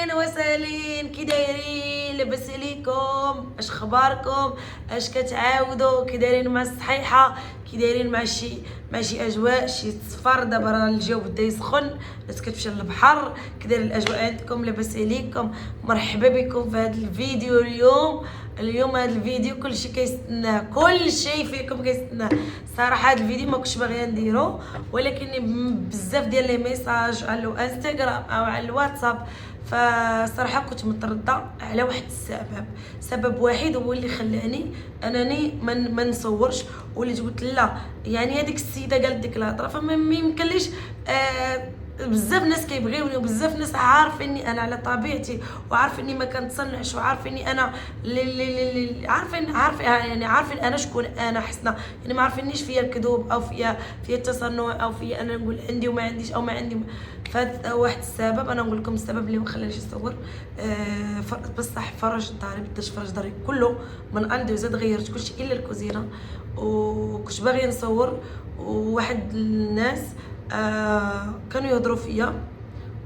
اهلين وسهلين، كي دايرين؟ لاباس عليكم؟ اش اخباركم؟ اش كتعاودوا؟ كي دايرين مع الصحيحه؟ كي دايرين مع شي اجواء، شي صفر؟ دابا راه الجو بدا يسخن، الناس كتمشي للبحر. كي داير الاجواء عندكم؟ لاباس عليكم؟ مرحبا بكم في هذا الفيديو. اليوم هذا الفيديو كلشي كيستناه، كلشي فيكم كيستناه. صراحه هذا الفيديو ما كنتش باغيه نديرو، ولكن بزاف ديال لي ميساج على الانستغرام او على الواتساب، فصراحه كنت متردده على واحد سبب واحد هو اللي خلاني انني ما نصورش. وليت قلت لا، يعني هذيك السيده قالت ديك الهضره فما يمكنليش. بزاف ناس كيبغيوني وبزاف ناس عارفيني انا على طبيعتي، وعارفيني ما كنتصنعش، وعارفيني انا عارفين انا شكون انا حسنه. يعني ما عارفينيش فيا الكذوب او فيا التصنع او فيا انا نقول عندي وما عنديش او ما عندي. فهذا واحد السبب، انا نقول لكم السبب اللي ما خلانيش نصور. بصح فرج داري، بداش فرج داري كله من عندي، وزاد غيرت كلشي الا الكوزينه. وكنت باغيه نصور، وواحد الناس كانوا يهضروا فيا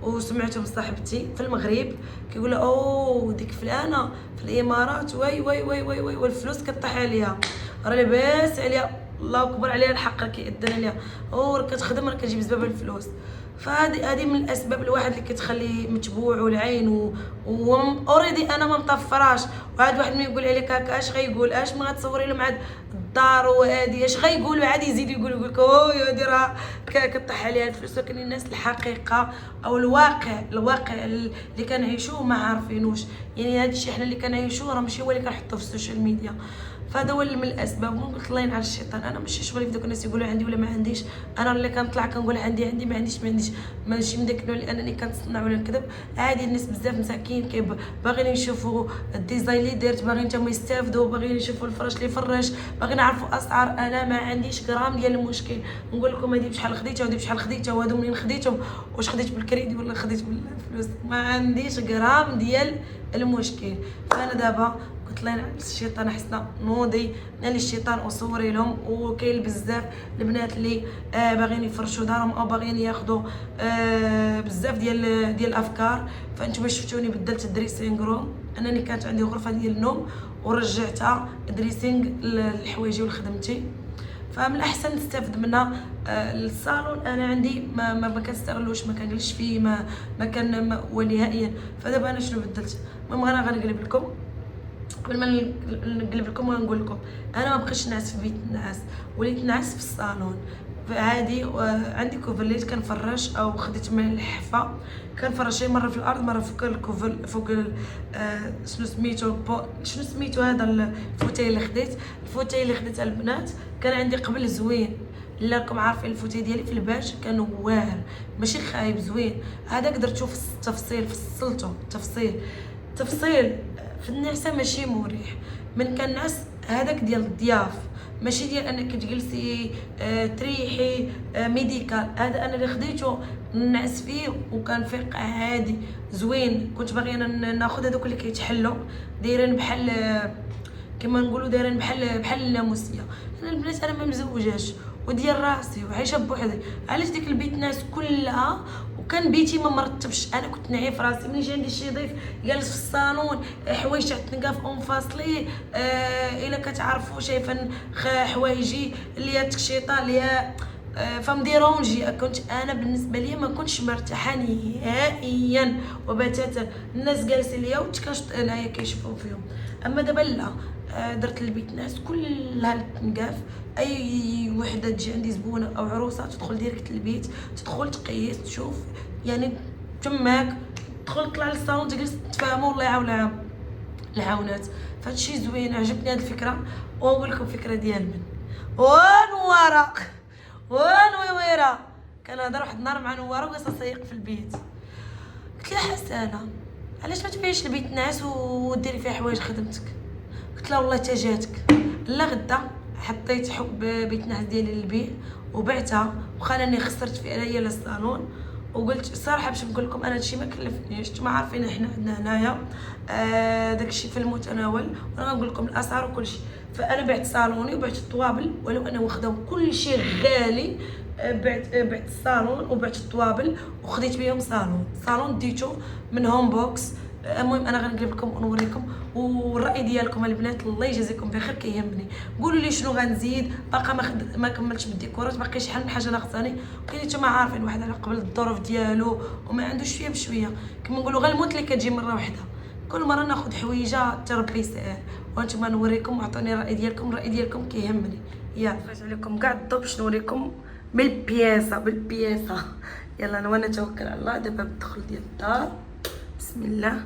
وسمعتهم صاحبتي في المغرب كيقول اوه ديك فلانه في الامارات واي واي واي واي واي والفلوس كطيح عليها، راه لاباس عليها، الله اكبر عليها الحق، راه كيأذن عليها، راه كتخدم، راه كتجيب سبب الفلوس. فهذه من الاسباب الواحد اللي كتخلي متبوع والعين اوريدي انا ما مطفراش. وعاد واحد ما يقول عليك هكا اش غيقول؟ اش ما غتصوري لهم عاد الدار وهادي اش غيقولوا؟ عاد يزيد يقول لك اوه هادي راه كطيح عليها الفلوس. ولكن الناس الحقيقه او الواقع اللي كنعيشوه ما عارفينوش. يعني هذا الشيء حنا اللي كنعيشوه راه ماشي هو اللي كنحطوه في السوشيال ميديا. فهذا هو من الاسباب. وقلت الله ينعل الشيطان، انا ماشي شغلي في دوك الناس يقولوا عندي ولا ما عنديش. انا اللي كنطلع كنقول عندي ما عنديش ماشي من داك النوع اللي انني كنصنع ولا نكذب. عادي، الناس بزاف مساكين باغيين يشوفوا الديزاين اللي درت، باغيين حتى يستافدوا، باغيين يشوفوا الفراش اللي فرش، باغيين يعرفوا اسعار. انا ما عنديش غرام ديال المشكل. نقول لكم هذه بشحال خديتها وهذه بشحال خديتها وهادو منين خديتهم، واش خديت بالكريدي ولا خديت بالفلوس، ما عنديش غرام ديال المشكل. فانا دابا قلت لها الشيطان حسنا نوضي نالي الشيطان وصوري لهم. وكاين بزاف البنات اللي باغيين يفرشوا دارهم او باغيين ياخذوا بزاف ديال الافكار. فانتم شفتوني بدلت الدريسينغ روم، انني كانت عندي غرفه ديال النوم ورجعتها دريسينغ لحوايجي ولخدمتي. فمن الاحسن نستافد منها. الصالون انا عندي ما كنستغلوش، ما كنجلسش فيه، ما كان ونهائيا. فدابا انا شنو بدلت؟ المهم انا غنقلب لكم. قبل ما نقلب لكم ونقول لكم، انا ما بقيتش نعس في بيت النعاس، وليت نعس في الصالون عادي. عندي كوفرليت كنفرش او خديت من الحفه كنفرش شي مره في الارض مره فوق الكوفر فوق شنو سميتو هذا الفوتاي اللي خديت. الفوتاي اللي خديتها البنات كان عندي قبل زوين، اللي راكم عارفين الفوتاي ديالي في الباج كان واعر ماشي خايب، زوين. هذاك درتو في التفصيل، فصلته تفصيل في النعسه ماشي مريح. من كنعس هذاك ديال الضياف، ماشي ديال انك تجلسي تريحي ميديكال. هذا انا اللي خديته نعس فيه وكنفيق عادي زوين. كنت باغيه ناخذ هذوك اللي كيتحلوا دايرين بحال كما نقولوا دايرين بحال الناموسيه. انا البنات انا ما مزوجاش وديال راسي وعايشه بوحدي. علاش ديك البيت ناس كلها وكان بيتي ما مرتبش؟ انا كنت نعيف راسي ملي جا عندي شي ضيف جالس في الصالون، حوايج تاع التنقاف اونفاصلي. الا كتعرفوا شايفه حوايجي اللي هي تكشيطه اللي هي فمديرونجي. كنت انا بالنسبه لي ما كنتش مرتاحه نهائيا وبتاتا. الناس جالسين ليا وتكشط انايا كيشوفوا فيهم. اما دابا لا، درت البيت ناس كلها التنقاف. اي وحده تجي عندي زبونه او عروسه تدخل ديريكت البيت، تدخل تقيس تشوف يعني تماك، تدخل تطلع للصالون تجلس تفاهموا. الله يعاون العاونات. فهادشي زوين، عجبتني هاد الفكره. ونقول لكم فكره ديال من ونواره ونويره. كنهضر واحد النهار مع نواره وقصه سايق في البيت، قلت لها حسانه علاش ما تبيعيش البيت ناس وديري فيها حوايج خدمتك؟ قلت لها والله تا جاتك. لا غدا حطيت حب بيت ناس ديالي للبيع وبعتها، وخلاني خسرت في انايا للصالون. وقلت الصراحه باش نقول لكم انا هادشي ما كلفنيش. نتوما عارفين احنا عندنا هنايا داكشي في المتناول، وانا غنقول لكم الاسعار وكل شيء. فانا بعت صالوني وبعت الطوابل، ولو انا واخداهم كل شيء غالي بعت الصالون وبعت الطوابل وخديت بهم صالون ديتو من هوم بوكس. المهم انا غنقلب لكم ونوريكم، والراي ديالكم البنات الله يجازيكم بخير كيهمني. قولوا لي شنو غنزيد، باقا ما كملتش بالديكورات، باقي شحال من حاجه ناقصاني، وكاين نتوما عارفين واحد على قبل الظروف ديالو وما عندوش شويه بشويه، كما نقولوا غير الموت اللي كتجي مره واحده، كل مره ناخذ حويجه تربي يسهل. وانتم نوريكم واعطوني الراي ديالكم كيهمني. يلا نخرج عليكم كاع الضو باش نوريكم بالبياسه. يلا انا وانا توكل على الله. دابا بالدخل ديال الدار بسم الله.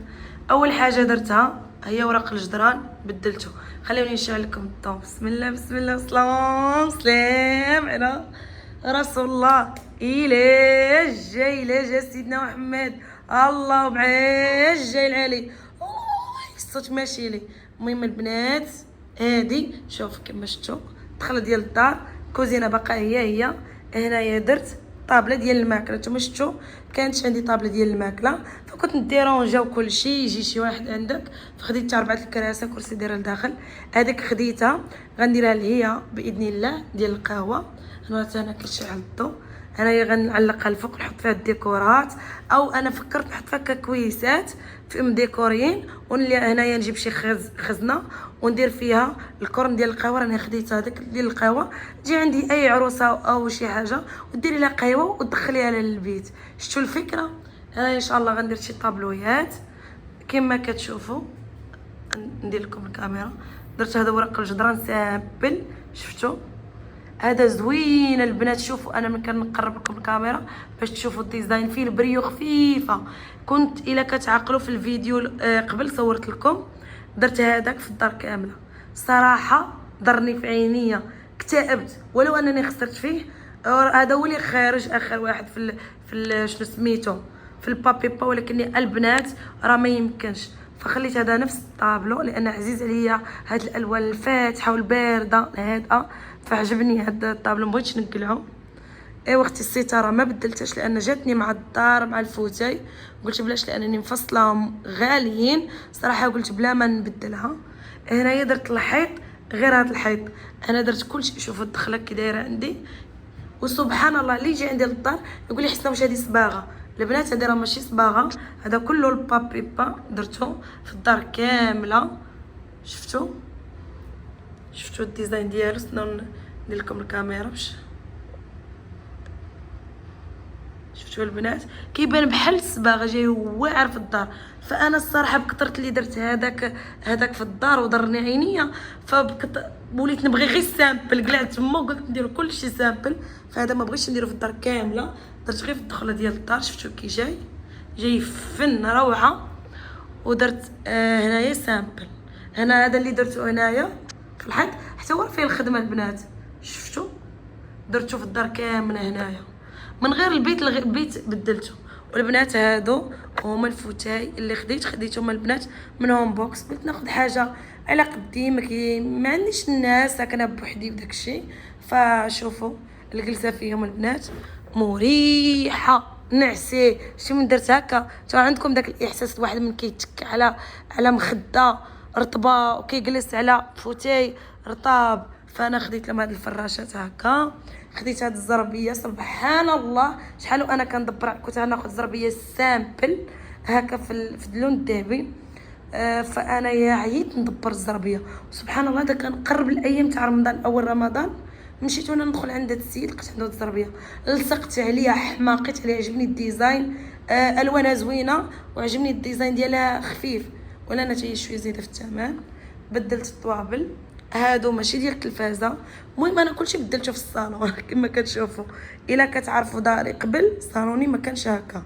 اول حاجه درتها هي ورق الجدران بدلته. خليوني نشعل لكم الضو. بسم الله بسم الله. سلام على رسول الله. الى جاي سيدنا محمد. الله معاش جاي العلي. الصوت ماشي لي. المهم البنات هادي شوف كما شفتوا الدخله ديال الدار، كوزينه باقا هي هنايا درت طابله ديال الماكله. نتوما شفتوا كانتش عندي طابله ديال الماكله، فكنت نديرونجاو كلشي يجي شي واحد عندك، فخديت 4 الكراسي كرسي دايره لداخل. هذيك خديتها غنديرها لهي باذن الله ديال القهوه. انا كنشعل الضو. انايا غنعلقها الفوق نحط فيها الديكورات، او انا فكرت نحط فيها كويسات في مديكورين، هنايا نجيب شي خزنه وندير فيها الكورن ديال القهوه. راني خديت هذيك ديال القهوه، تجي عندي اي عروسه او شي حاجه وديري لها قهوه وتدخليها للبيت. شفتوا الفكره؟ انا ان شاء الله غندير شي طابلويات كما كتشوفوا. ندير لكم الكاميرا. درت هذا ورق الجدران سامبل، شفتوا هذا زوين البنات. شوفوا انا من كنقرب لكم الكاميرا باش تشوفوا الديزاين فيه البريو خفيفه. كنت الا كتعقلوا في الفيديو قبل صورت لكم درت هذاك في الدار كامله. صراحه ضرني في عينيا، اكتئبت ولو انني خسرت فيه. هذا هو اللي خارج اخر واحد في شنو سميتو في البابيبا، ولكن البنات راه ما يمكنش، فخليت هذا نفس الطابلو لان عزيز عليا هاد الالوان الفاتحه والبارده الهادئه، فعجبني هذا الطابلو مبغيتش نقلعو. ايوا اختي الستاره ما بدلتهاش لان جاتني مع الدار مع الفوتاي، قلت بلاش لانني مفصلاهم غاليين صراحه، قلت بلا ما نبدلها. هنايا درت الحيط غير هذا الحيط، انا درت كلشي. شوفوا الدخله كي دايره عندي، وسبحان الله اللي يجي عندي للدار يقول لي حسنا واش هذه صباغه. البنات هذه راه ماشي صباغه، هذا كله البابيبا درتو في الدار كامله. شفتوا الديزاين ديالو. ندير لكم الكاميرا باش شفتوا البنات كيبان بحال الصباغه جاي واعر في الدار. فانا الصراحه بكثره اللي درت هذاك في الدار وضرني عينيا، وليت نبغي غير سامبل. قلعت تما وقلت نديرو كلشي سامبل، فهذا ما بغيتش نديرو في الدار كامله، درت غير في الدخله ديال الدار. شفتوا كي جاي فن روعه. ودرت هنايا سامبل. هنا هذا اللي درته هنايا في الحيط حتى هو فيه الخدمه البنات. شفتوا درتو في الدار كامله هنايا من غير البيت بدلته. والبنات هادو هما الفوتاي اللي خديتهم البنات من هوم بوكس. بغيت ناخذ حاجه على قدي، ما عنديش الناس ساكنه بوحدي وداكشي. فشوفوا الجلسه فيهم البنات مريحه نعسي. شي من درت هكا تا عندكم داك الاحساس واحد من كيتك على مخده رطبه وكيجلس على فوتاي رطاب. فانا خديت لهم هاد الفراشات هكا، خديت هاد الزربيه. سبحان الله شحال وانا كندبر كنت غناخذ زربيه سامبل هكا في اللون الذهبي. فانا يا عييت ندبر الزربيه. سبحان الله دا كنقرب الايام تاع رمضان اول رمضان، مشيت وانا ندخل عند هاد السيد لقيت عنده الزربيه، لصقت عليها حماقيت عليها. عجبني الديزاين، الوانها زوينه وعجبني الديزاين ديالها خفيف، ولا انا تاهي شويه زايده في الثمن. بدلت الطوابل هادو ماشي ديال التلفازه. المهم انا كلشي بدلته في الصالون كما كتشوفوا. الا كتعرفوا داري قبل صالوني ما كانش هكا.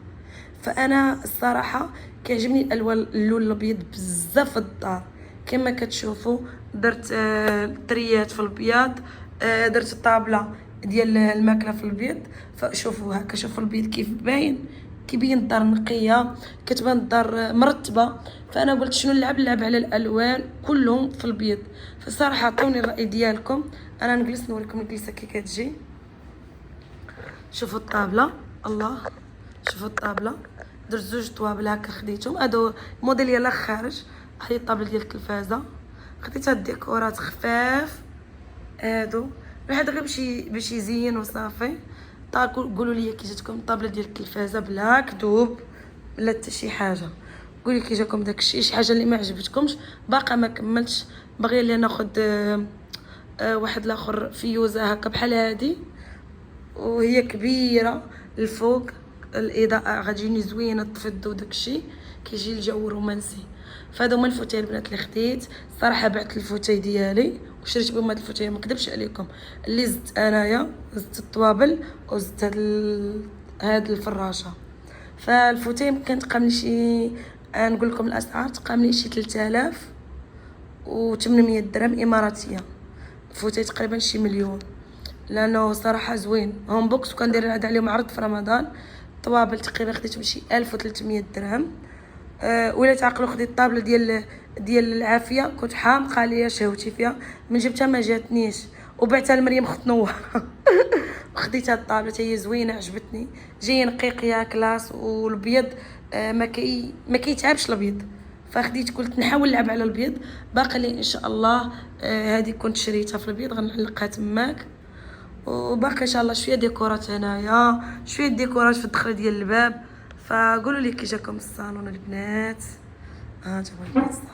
فانا الصراحه كيعجبني الالوان اللون الابيض بزاف في الدار كما كتشوفوا. درت التريات في الابيض، درت الطابله ديال الماكله في الابيض. فشوفوا هكا، شوفوا البيض كيف باين، كيبين الدار نقيه، كتبان الدار مرتبه. فانا قلت شنو نلعب على الالوان كلهم في البيض. فصراحه عطوني الراي ديالكم. انا نجلس نوريكم الجلسه كي كتجي. شوفوا الطابله، الله شوفوا الطابله. درت 2 طوابل هكا خديتهم، هادو موديل يلا خارج. هذه الطابله ديال التلفازه، خديت هاد الديكورات خفاف هادو، واحد غير باش يزين وصافي. قولوا لي كي جاتكم الطابله ديال التلفازه بلا كذوب بلا حتى شي حاجه. قولي كي جاكم داكشي، شي حاجه اللي ما عجبتكمش. باقا ما كملتش، باغيه لي ناخذ واحد الاخر فيوزه هكا بحال هادي، وهي كبيره الفوق. الاضاءه غتجيني زوينه، طفي الضو داكشي كيجي الجو رومانسي. فهادو هما الفوتاي البنات اللي خديت. الصراحه بعت الفوتاي ديالي وشريت بهم هاد الفوتاي، ما كذبش عليكم. اللي زدت انايا زدت الطوابل وزدت هاد الفراشه. فالفوتاي كان تقامني شي، نقول لكم الاسعار، تقامني شي 3800 درهم اماراتيه. الفوتاي تقريبا شي مليون، لانه صراحه زوين. هوم بوكس وكندير هذا عليهم عرض في رمضان. طوابل تقريبا خديتهم شي 1300 درهم. ولا تعقلوا خديت الطابله ديال العافيه، كنت حامقه عليا شهوتي فيها، من جبتها ما جاتنيش وبعتها لمريم خت نوار. وخديت هاد الطابله هي زوينه عجبتني، جايه نقيقيه كلاس. والابيض ما كيتعبش الابيض، فخديت قلت نحاول نلعب على الابيض. باقي لي ان شاء الله هذه كنت شريتها في الابيض غنعلقها تماك. وباقي ان شاء الله شويه ديكورات هنايا، شويه ديكورات في الدخله ديال الباب. فقولوا لي كي جاكم الصالون البنات. ها جابوا البنات الصالون.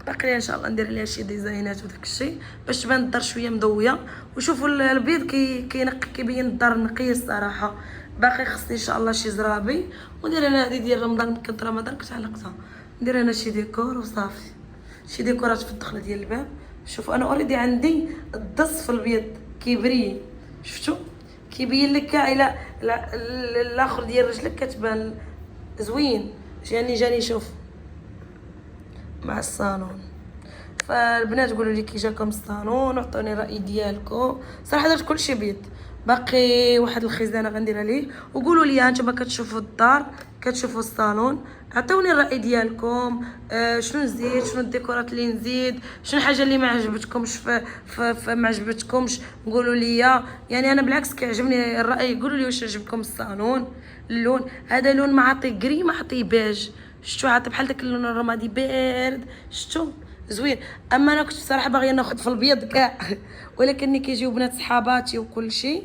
باقي ان شاء الله ندير ليها شي ديزاينات وداك الشيء باش تبان الدار شويه مضويه. وشوفوا البيض كينقي كيبين الدار نقيه الصراحه. باقي خصني ان شاء الله شي زرابي، وندير انا هذه ديال رمضان. كنت رمضان كنت علقتها، ندير انا شي ديكور وصافي، شي ديكورات في الدخله ديال الباب. شوفوا انا اوريدي عندي الدص في البيض كيبري، شفتوا كيبين لك الى الاخر ديال رجلك كتبان زوين. جاني شوف مع الصالون. فالبنات قولوا لي كي جاكم الصالون وعطوني الراي ديالكم. صراحه درت كلشي بيض، باقي واحد الخزانه غنديرها ليه. وقولوا لي هانتوما كتشوفوا الدار، كتشوفوا الصالون، عطوني الراي ديالكم. شنو نزيد، شنو الديكورات اللي نزيد، شنو الحاجه اللي ما عجبتكمش ما عجبتكمش. قولوا لي يعني انا بالعكس كيعجبني الراي. قولوا لي واش عجبكم الصالون. اللون هذا لون ما عطي كري، ما عطي بيج، شتو عطي بحال داك اللون الرمادي بارد، شتو زوين. اما انا كنت بصراحه باغيه ناخذ في الابيض كاع، ولكن ملي كيجيو بنات صحاباتي وكل شيء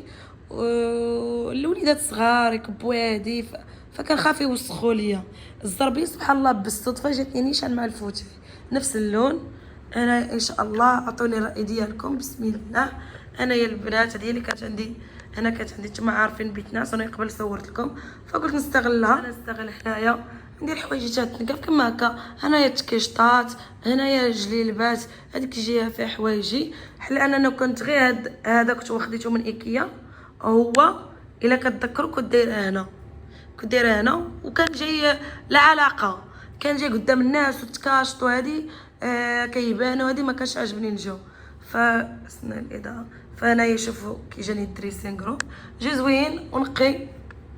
الوليدات صغار يكبوا هادي، فكنخاف يوسخوا ليا. الزربيه سبحان الله بالصدفه جاتني نيشان مع الفوتي نفس اللون. انا ان شاء الله عطوني الراي ديالكم. بسم الله. انا يا البنات هذه اللي كانت عندي، انا كانت عندي نتوما عارفين بيت ناس، انا قبل صورت لكم فقلت نستغلها. انا نستغل هنايا ندير حوايج تنقف كما هكا. هنايا التكيشطات، هنايا الجليلبات، هذيك الجهه فيها حوايجي. حل انا كنت غير هذا كنت واخديته من ايكيا. هو الا كتذكروا كنت دايره هنا وكان جاي لا علاقه، كان جاي قدام الناس وتكاشط وهذه كيبانوا. هذه ما كانش عجبني الجو. فسنا الاضاءه. فانا شوفوا كي جاني الدريسينغ جي زوين ونقي.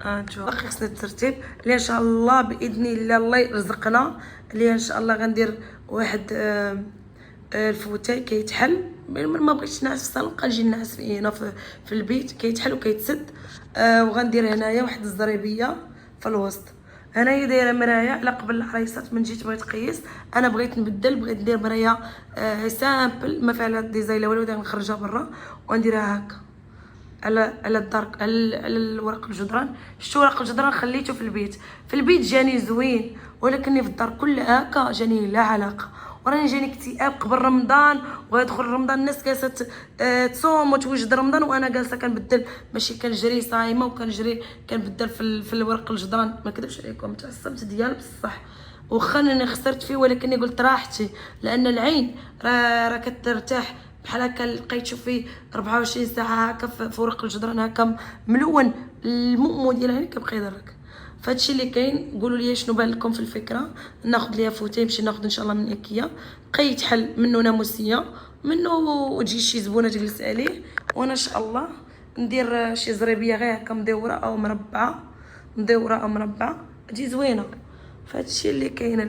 نشوف باقي خصني الترتيب اللي ان شاء الله باذن الله يرزقنا. اللي ان شاء الله غندير واحد الفوتاي كيتحل. ما بغيتش نعس في الصالون، نجي نعس فيه هنا في البيت. كيتحل وكيتسد. وغندير هنايا واحد الزريبيه في الوسط. هنايا دايره مرايه على قبل العريسات. من جيت بغيت نقيس، انا بغيت نبدل، بغيت ندير مرايه سامبل ما فيها لا ديزاين لا والو، وداير نخرجها برا ونديرها هكا على الدار على الورق الجدران. شتو ورق الجدران خليته في البيت جاني زوين، ولكني في الدار كلها هكا جاني لا علاقه. وراني جاني اكتئاب قبل رمضان ويدخل رمضان الناس جالسه تصوم وتوجد رمضان وانا جالسه كنبدل. ماشي كنجري صايمه وكنجري كنبدل في الورق الجدران. ما كذبش عليكم تعصبت ديال بصح، واخا انني خسرت فيه ولكني قلت راحتي، لان العين راه كترتاح بحال هكا. لقيت فيه 24 ساعه هكا في ورق الجدران هكا ملون، المؤمو ديال العين كيبقى يضرك. فهادشي اللي كاين. قولوا لي شنو بان لكم في الفكره. ناخذ ليها فوتاي نمشي ناخذ ان شاء الله من ايكيا. بقى يتحل منه ناموسيه، منه وتجي شي زبونه تجلس عليه. وانا ان شاء الله ندير شي زريبيه غير هكا مدوره او مربعه تجي زوينه. فهادشي اللي كاين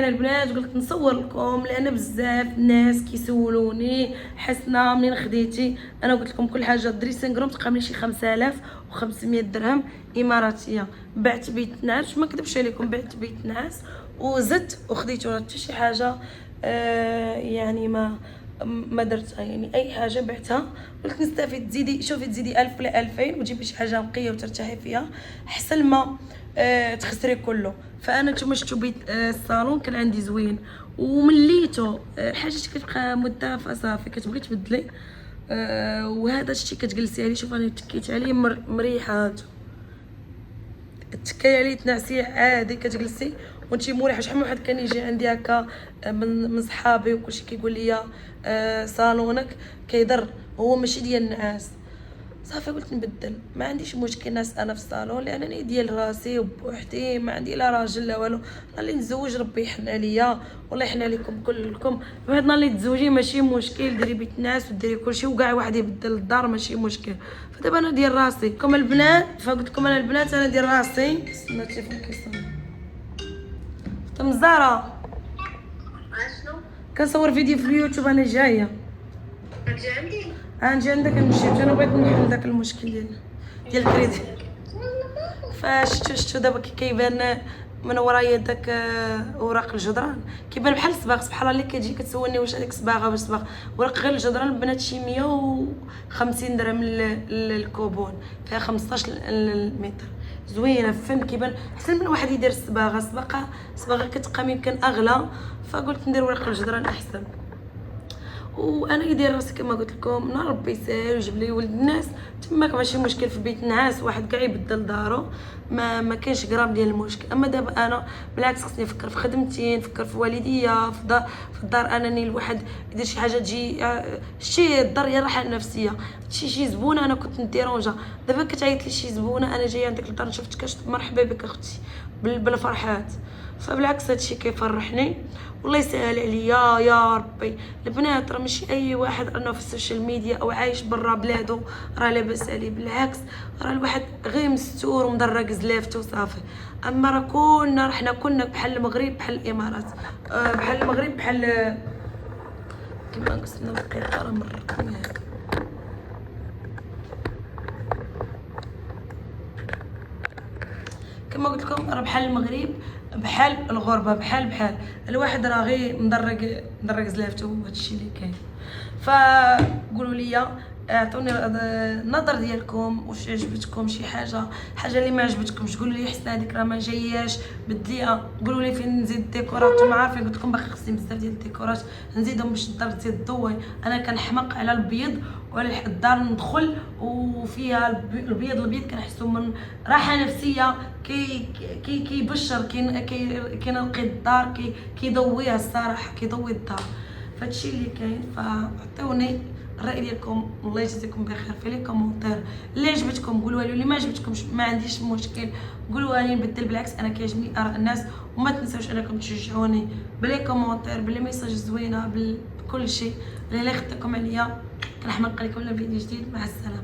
البنات. قلت نصور لكم لان بزاف الناس كيسولوني حسنا منين خديتي. انا قلت لكم كل حاجه. دريسينغ روم تقام لي شي 5500 درهم اماراتيه. بعت بيت نعاس، ما كذبش عليكم، بعت بيت نعاس وزدت وخديته حتى شي حاجه يعني ما ما درتها، يعني اي حاجه بعتها قلت نستفيد. تزيدي شوفي تزيدي 1000 ولا 2000 وتجيبي شي حاجه نقيه وترتاحي فيها احسن ما تخسري كله. فانا نتوما شفتوا بيت الصالون كان عندي زوين ومليتو، حاجه كتبقى مده فصافي كتبغي تبدلي. وهذا الشيء كتجلسي عليه، شوف انا تكيت عليه مريحه، تكاي عليه تنعسي عادي كتجلسي وانتي مريحه. شحال من واحد كان يجي عندي هكا من صحابي وكلشي كيقول لي صالونك كيضر، هو ماشي ديال النعاس. صافي قلت نبدل، ما عنديش مشكل ناس انا في الصالون لانني ديال راسي وبوحدي، ما عندي لا راجل لا والو. اللي نتزوج ربي يحن عليا والله يحن عليكم كلكم. بعد اللي تزوجي ماشي مشكل، ديري بيت ناس وديري كلشي وكاع واحد يبدل الدار ماشي مشكل. فدابا انا ديال راسي كما البنات، فقلت لكم انا البنات انا ديال راسي. استنى التليفون كيصوني. تمزاره شنو؟ كنصور فيديو في اليوتيوب انا جايه. تجي عندي؟ نجي عندك نمشي، انا بغيت نحل داك المشكل ديال الكريدي. فشتو دابا كيبان من ورايا داك اوراق الجدران كيبان بحال الصباغ. سبحان الله اللي كتجي كتسولني واش هذيك صباغه باش صباغ ورق غير الجدران البنات شي 150 درهم للكوبون، فيها 15 متر. زوينه فهمت كيبان احسن من واحد يدير صباغه كتبقى يمكن اغلى. فقلت ندير ورق الجدران احسن. وانا يدير راسي كما قلت لكم، نهار ربي يسهل ويجيب لي ولد الناس تماك ماشي مشكل. في بيت نعاس واحد كاع يبدل دارو ما كاينش غرام ديال المشكل. اما دابا انا بالعكس خصني نفكر في خدمتي، نفكر في والديا، في الدار انني الواحد يدير شي حاجه تجي شي الدار هي الراحه النفسيه. شي زبونه انا كنت نديرونجا، دابا كتعيط لي شي زبونه انا جايه عندك للدار شفتك مرحبا بك اختي بالفرحات. فبالعكس هادشي كيفرحني والله يسهل عليا يا ربي. البنات راه ماشي اي واحد انه في السوشيال ميديا او عايش برا بلادو راه لاباس عليه، بالعكس راه الواحد غير مستور ومدرق زلافته وصافي. اما راه حنا كنا بحال المغرب بحال الامارات، بحال المغرب بحال كما قلنا دقيقه راه مرقني هكا. كما قلت لكم راه بحال المغرب بحال الغربه، بحال الواحد راه غير مدرق زلافته وهادشي اللي كاين. فقولوا لي اعطوني النظر ديالكم، واش عجبتكم شي حاجه اللي ما عجبتكمش قولوا لي حسنا هذيك راه ما جاياش بدليها. قولوا لي فين نزيد الديكورات، نتوما عارفين قلت لكم باقي خصني بزاف ديال الديكورات نزيدهم باش الدار تزيد تضوي. انا كنحمق على البيض وعلى الدار ندخل وفيها البيض كنحسو من راحه نفسيه كيبشر كينقي الدار كيضويها الصراحه كيضوي الدار. فهادشي اللي كاين. فعطيوني الراي ديالكم الله يجزيكم بخير في لي كومونتير. اللي عجبتكم قولوها لي، واللي ما عجبتكمش ما عنديش مشكل قولوها لي نبدل. بالعكس انا كيعجبني اراء الناس. وما تنساوش انكم تشجعوني بلي كومونتير بلي ميساج زوينه بكل شيء اللي خدتكم عليا. كنحماق عليكم فيديو جديد. مع السلامه.